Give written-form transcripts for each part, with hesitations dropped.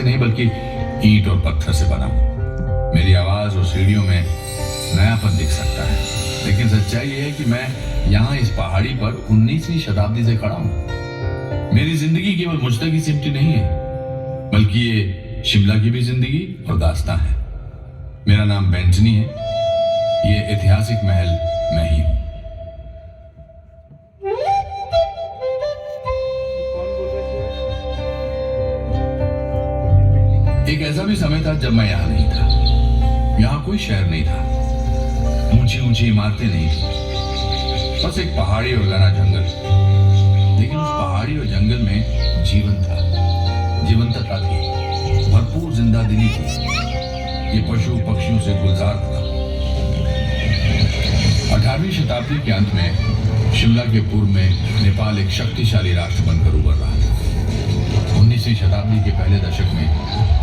नहीं बल्कि ईंट और पत्थर से बना हूं। मेरी आवाज और सीढ़ियों में नयापन दिख सकता है, लेकिन सच्चाई यह है कि मैं यहाँ इस पहाड़ी पर 19वीं शताब्दी से खड़ा हूँ। मेरी जिंदगी केवल मुझ तक ही सिमटी नहीं है, बल्कि ये शिमला की भी जिंदगी और दास्तां है। मेरा नाम बेंटनी है। ये ऐतिहासिक महल मैं ही हूं। एक ऐसा भी समय था जब मैं यहां नहीं था। यहां कोई शहर नहीं था, ऊंची ऊंची इमारतें नहीं थी, बस एक पहाड़ी और घना जंगल। लेकिन उस पहाड़ी और जंगल में जीवन था, जीवंतता थी, भरपूर जिंदादिली थी। ये पशु पक्षियों से गुलजार था। 18वीं शताब्दी के अंत में शिमला के पूर्व में नेपाल एक शक्तिशाली राष्ट्र बनकर उभर रहा था। 19वीं शताब्दी के पहले दशक में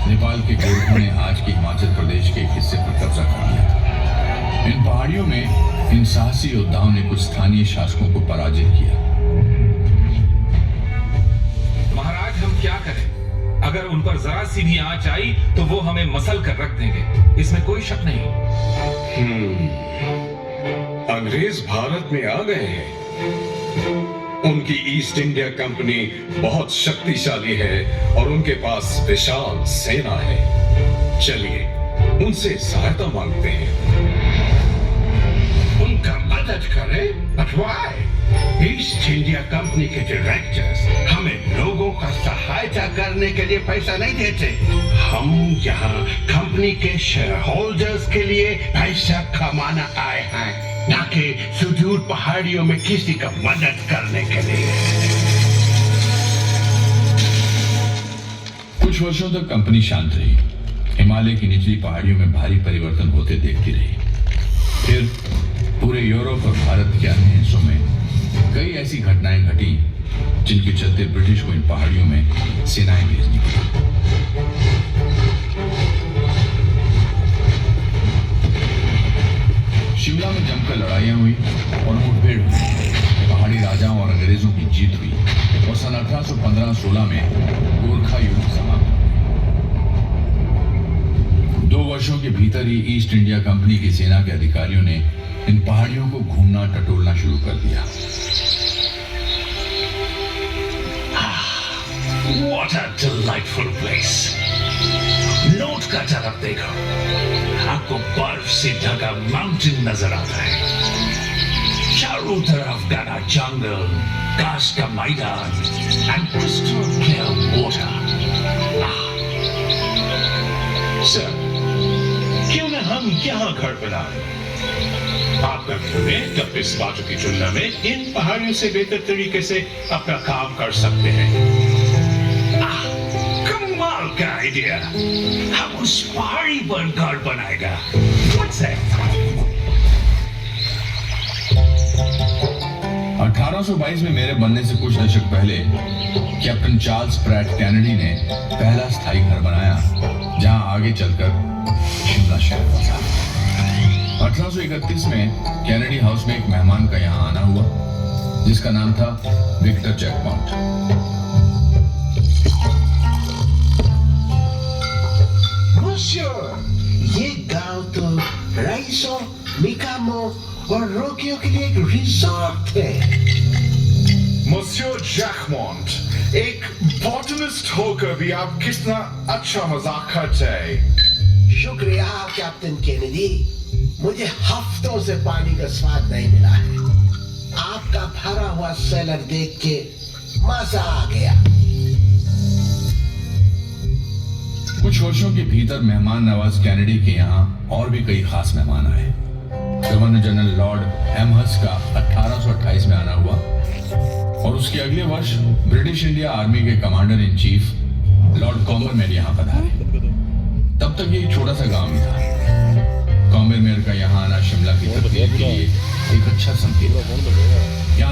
नेपाल के गोरखों ने आज के हिमाचल प्रदेश के एक हिस्से पर कब्जा कर लिया था। इन पहाड़ियों में इन साहसी योद्धाओं ने कुछ स्थानीय शासकों को पराजित किया। महाराज, हम क्या करें? अगर उन पर जरा सी भी आंच आई तो वो हमें मसल कर रख देंगे, इसमें कोई शक नहीं। अंग्रेज भारत में आ गए हैं। उनकी ईस्ट इंडिया कंपनी बहुत शक्तिशाली है और उनके पास विशाल सेना है। चलिए उनसे सहायता मांगते हैं। उनका मदद करें? But why? East India company के डायरेक्टर्स हमें लोगों का सहायता करने के लिए पैसा नहीं देते। हम यहाँ कंपनी के शेयर होल्डर्स के लिए पैसा कमाना आए हैं, न कि सुदूर पहाड़ियों में किसी का मदद करने के लिए। कुछ वर्षों तक कंपनी शांत रही। हिमालय की निचली पहाड़ियों में भारी परिवर्तन होते देखती रही। फिर पूरे यूरोप और भारत के अन्य हिस्सों में कई ऐसी घटनाएं घटी जिनके चलते ब्रिटिश को इन पहाड़ियों में सेनाएं भेजनी पड़ी। शिमला में जमकर लड़ाइयां हुई और मुठभेड़ हुई। पहाड़ी राजाओं और अंग्रेजों की जीत हुई और सन 1815-16 में गोरखा युद्ध समाप्त हुआ। 2 वर्षों के भीतर ही ईस्ट इंडिया कंपनी की सेना के अधिकारियों ने इन पहाड़ियों को घूमना टटोलना शुरू कर दिया। What a delightful place! Note का तरफ देखो, आपको बर्फ से ढका माउंटेन नजर आता है। चारों तरफ घना जंगल, घास का मैदान and crystal clear water. Sir, क्यों न हम यहाँ घर बनाएं? आपका घर इस बातों की तुलना में इन पहाड़ियों से बेहतर तरीके से अपना काम कर सकते हैं। कमाल का आइडिया! हम उस पहाड़ी पर घर बनाएगा। What's that? 1822 में मेरे बनने से कुछ दशक पहले कैप्टन चार्ल्स प्रैट कैनेडी ने पहला स्थायी घर बनाया, जहां आगे चलकर शिमला शहर बसा। 1831 में कैनेडी हाउस में एक मेहमान का यहां आना हुआ, जिसका नाम था विक्टर चेकमॉन्ट। ये गांव तो राइसो, मिकामो और रोकियो के लिए एक रिसोर्ट है। Monsieur जैकमॉन्ट, एक बॉटनिस्ट होकर भी आप कितना अच्छा मजाक करते हैं। शुक्रिया कैप्टन केनेडी, मुझे हफ्तों से पानी का स्वाद नहीं मिला है। आपका भरा हुआ सेलर देख के मजा आ गया। कुछ वर्षों के भीतर मेहमान नवाज कैनेडी के यहाँ और भी कई खास मेहमान आए। गवर्नर जनरल लॉर्ड एमहर्स्ट का 1828 में आना हुआ और उसके अगले वर्ष ब्रिटिश इंडिया आर्मी के कमांडर इन चीफ लॉर्ड कॉम्बरमेयर यहाँ पधारे। तब तक ये एक छोटा सा गांव ही था। कॉम्बरमेयर का यहाँ आना शिमला की तकदीर के लिए एक अच्छा संकेत था। यहाँ